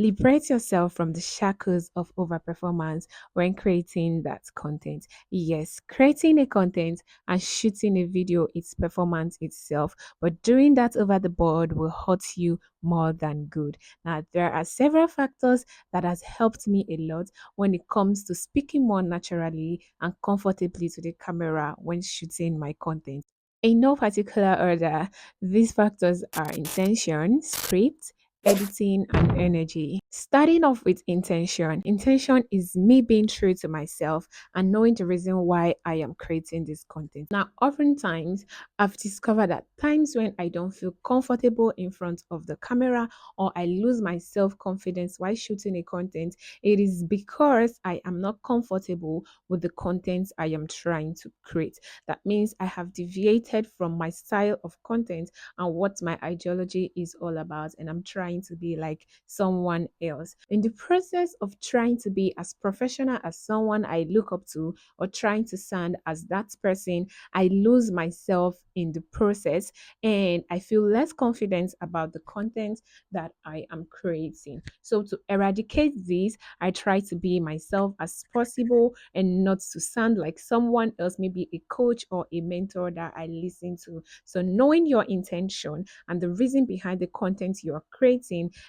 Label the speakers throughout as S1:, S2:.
S1: Liberate yourself from the shackles of overperformance when creating that content. Yes, creating a content and shooting a video is performance itself, but doing that over the board will hurt you more than good. Now, there are several factors that has helped me a lot when it comes to speaking more naturally and comfortably to the camera when shooting my content. In no particular order, these factors are intention, script, editing, and energy. Starting off with intention. Intention is me being true to myself and knowing the reason why I am creating this content. Now, oftentimes, I've discovered that times when I don't feel comfortable in front of the camera or I lose my self confidence while shooting a content, it is because I am not comfortable with the content I am trying to create. That means I have deviated from my style of content and what my ideology is all about, and I'm trying to be like someone else. In the process of trying to be as professional as someone I look up to or trying to sound as that person, I lose myself in the process and I feel less confident about the content that I am creating. So, to eradicate this, I try to be myself as possible and not to sound like someone else, maybe a coach or a mentor that I listen to. So, knowing your intention and the reason behind the content you are creating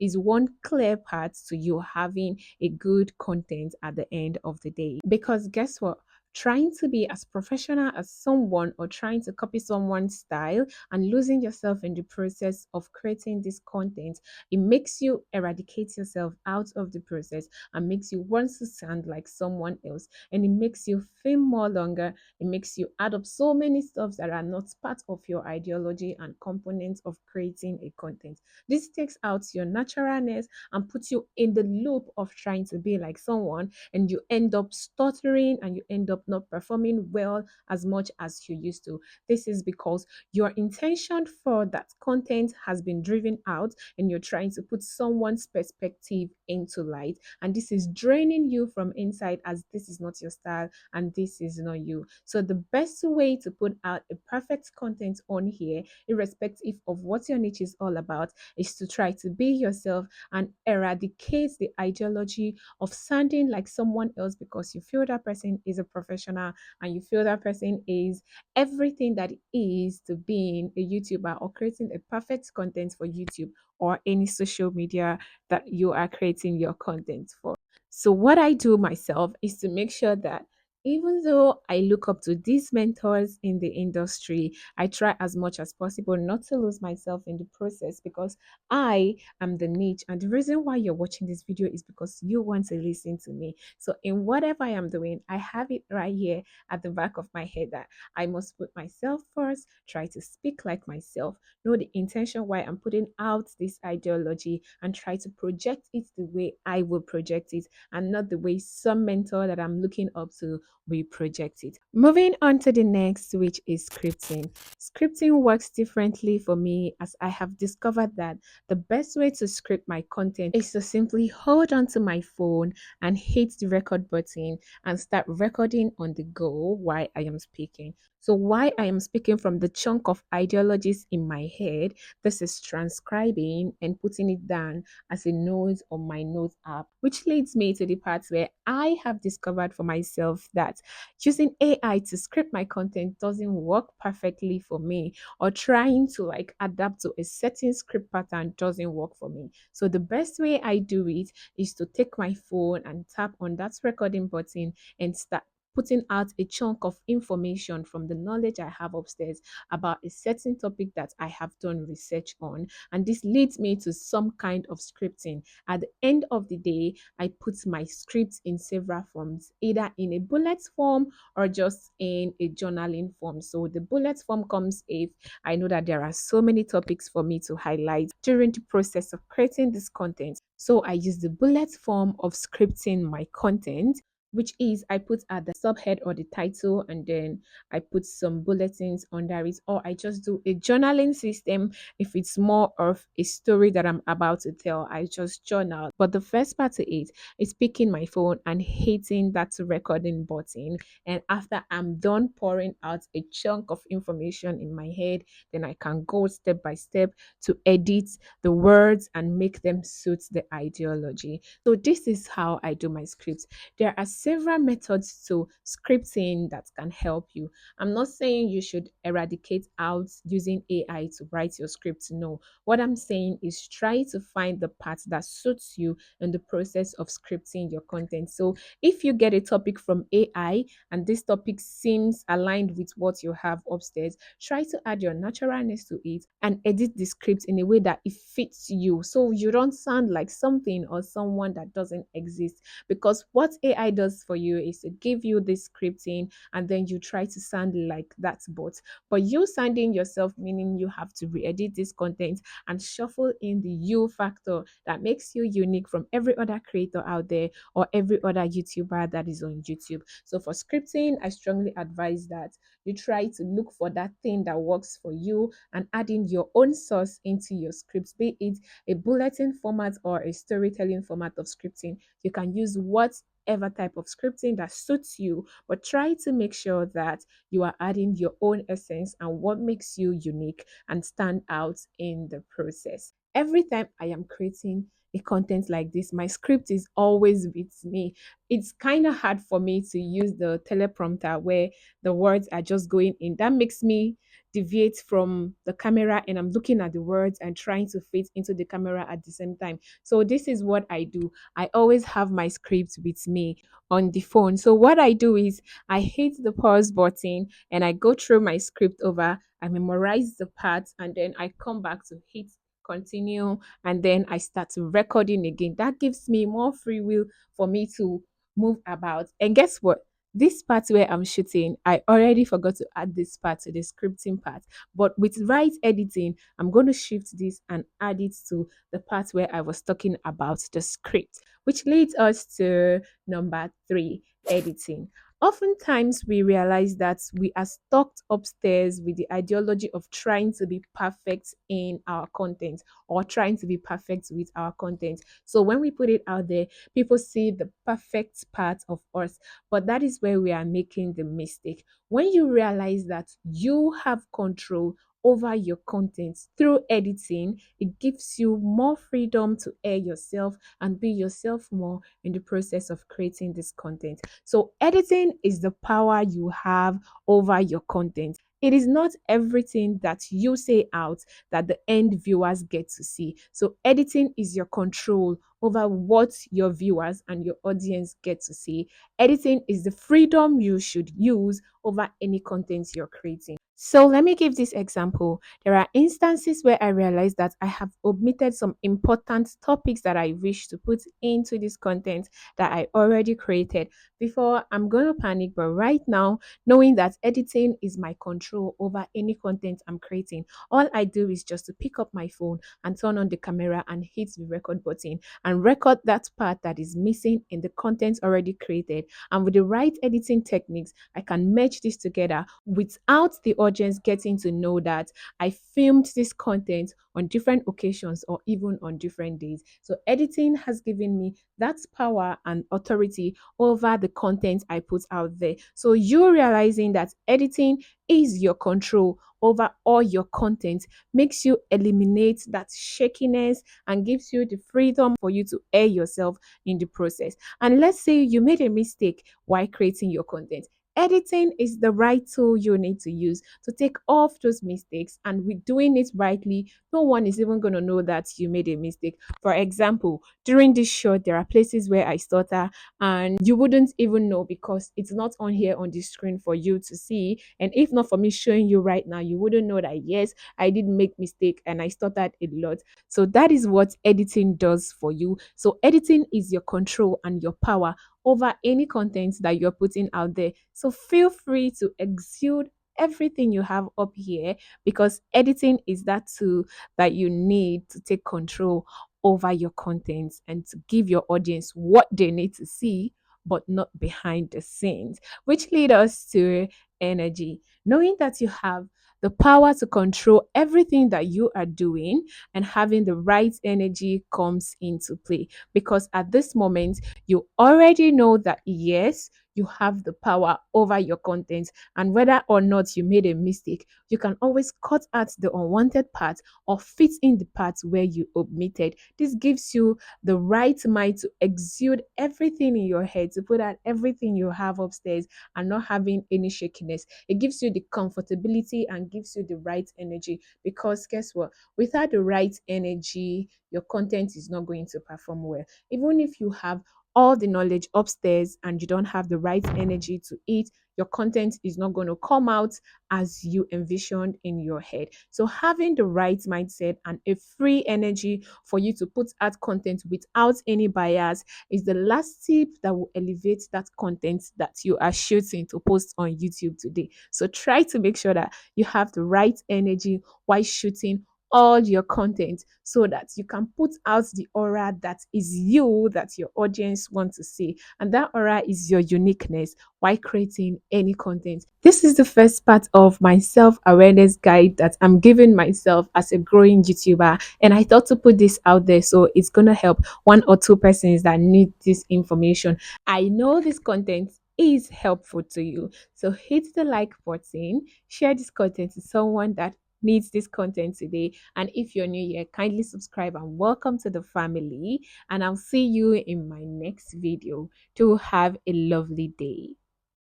S1: is one clear path to you having a good content at the end of the day. Because guess what? Trying to be as professional as someone or trying to copy someone's style and losing yourself in the process of creating this content, it makes you eradicate yourself out of the process and makes you want to sound like someone else, and it makes you feel more longer. It makes you add up so many stuff that are not part of your ideology and components of creating a content. This takes out your naturalness and puts you in the loop of trying to be like someone, and you end up stuttering and you end up not performing well as much as you used to. This is because your intention for that content has been driven out and you're trying to put someone's perspective into light, and this is draining you from inside, as this is not your style and this is not you. So the best way to put out a perfect content on here, irrespective of what your niche is all about, is to try to be yourself and eradicate the ideology of sounding like someone else because you feel that person is a professional and you feel that person is everything that is to being a YouTuber or creating a perfect content for YouTube or any social media that you are creating your content for. So, what I do myself is to make sure that even though I look up to these mentors in the industry, I try as much as possible not to lose myself in the process because I am the niche. And the reason why you're watching this video is because you want to listen to me. So, in whatever I am doing, I have it right here at the back of my head that I must put myself first, try to speak like myself, know the intention why I'm putting out this ideology, and try to project it the way I will project it and not the way some mentor that I'm looking up to will project it. Moving on to the next, which is scripting. Scripting works differently for me as I have discovered that the best way to script my content is to simply hold onto my phone and hit the record button and start recording on the go while I am speaking. So, while I am speaking from the chunk of ideologies in my head, this is transcribing and putting it down as a note on my notes app, which leads me to the part where I have discovered for myself that using AI to script my content doesn't work perfectly for me, or trying to like adapt to a certain script pattern doesn't work for me. So, the best way I do it is to take my phone and tap on that recording button and start putting out a chunk of information from the knowledge I have upstairs about a certain topic that I have done research on. And this leads me to some kind of scripting. At the end of the day, I put my scripts in several forms, either in a bullet form or just in a journaling form. So the bullet form comes if I know that there are so many topics for me to highlight during the process of creating this content. So I use the bullet form of scripting my content. which is I put at the subhead or the title, and then I put some bulletins under it, or I just do a journaling system. If it's more of a story that I'm about to tell, I just journal. But the first part to it is picking my phone and hitting that recording button. And after I'm done pouring out a chunk of information in my head, then I can go step by step to edit the words and make them suit the ideology. So this is how I do my scripts. There are several methods to scripting that can help you. I'm not saying you should eradicate out using AI to write your script. No. What I'm saying is try to find the part that suits you in the process of scripting your content. So if you get a topic from AI and this topic seems aligned with what you have upstairs, try to add your naturalness to it and edit the script in a way that it fits you, so you don't sound like something or someone that doesn't exist. Because what AI does for you is to give you this scripting and then you try to sound like that bot. But you sounding yourself, meaning you have to re-edit this content and shuffle in the you factor that makes you unique from every other creator out there or every other YouTuber that is on YouTube. So for scripting, I strongly advise that you try to look for that thing that works for you and add in your own sauce into your scripts, be it a bulletin format or a storytelling format of scripting. You can use whatever type of scripting that suits you, but try to make sure that you are adding your own essence and what makes you unique and stand out in the process. Every time I am creating a content like this, my script is always with me. It's kind of hard for me to use the teleprompter where the words are just going in. That makes me deviate from the camera and I'm looking at the words and trying to fit into the camera at the same time. So this is what I do. I always have my script with me on the phone. So what I do is I hit the pause button and I go through my script over, I memorize the parts, and then I come back to hit continue, and then I start recording again. That gives me more free will for me to move about. And guess what? This part where I'm shooting, I already forgot to add this part to the scripting part. But with right editing, I'm going to shift this and add it to the part where I was talking about the script, which leads us to number 3, editing. Oftentimes, we realize that we are stuck upstairs with the ideology of trying to be perfect in our content or trying to be perfect with our content. So when we put it out there, people see the perfect part of us, but that is where we are making the mistake. When you realize that you have control over your content through editing, it gives you more freedom to air yourself and be yourself more in the process of creating this content. So, editing is the power you have over your content. It is not everything that you say out that the end viewers get to see. So, editing is your control over what your viewers and your audience get to see. Editing is the freedom you should use over any content you're creating. So let me give this example. There are instances where I realize that I have omitted some important topics that I wish to put into this content that I already created. Before, I'm going to panic, but right now, knowing that editing is my control over any content I'm creating, all I do is just to pick up my phone and turn on the camera and hit the record button and record that part that is missing in the content already created. And with the right editing techniques, I can merge this together without the audience getting to know that I filmed this content on different occasions or even on different days. So editing has given me that power and authority over the content I put out there. So you realizing that editing is your control over all your content makes you eliminate that shakiness and gives you the freedom for you to air yourself in the process. And let's say you made a mistake while creating your content. Editing is the right tool you need to use to take off those mistakes, and with doing it rightly, no one is even going to know that you made a mistake. For example, during this shot, there are places where I stutter and you wouldn't even know because it's not on here on the screen for you to see. And if not for me showing you right now, you wouldn't know that yes, I did make mistake and I stuttered a lot. So that is what editing does for you. So editing is your control and your power over any content that you're putting out there. So feel free to exude everything you have up here because editing is that tool that you need to take control over your content and to give your audience what they need to see but not behind the scenes, which lead us to energy. Knowing that you have the power to control everything that you are doing and having the right energy comes into play, because at this moment you already know that yes, you have the power over your content, and whether or not you made a mistake, you can always cut out the unwanted part or fit in the parts where you omitted. This gives you the right mind to exude everything in your head, to put out everything you have upstairs and not having any shakiness. It gives you the comfortability and gives you the right energy, because guess what? Without the right energy, your content is not going to perform well. Even if you have all the knowledge upstairs and you don't have the right energy to it, your content is not going to come out as you envisioned in your head. So, having the right mindset and a free energy for you to put out content without any bias is the last tip that will elevate that content that you are shooting to post on YouTube today. So, try to make sure that you have the right energy while shooting all your content so that you can put out the aura that is you, that your audience want to see, and that aura is your uniqueness while creating any content. This is the first part of my self-awareness guide that I'm giving myself as a growing YouTuber, and I thought to put this out there so it's going to help one or two persons that need this information. I know this content is helpful to you, so hit the like button, share this content to someone that needs this content today. And if you're new here, kindly subscribe and welcome to the family. And I'll see you in my next video. To have a lovely day.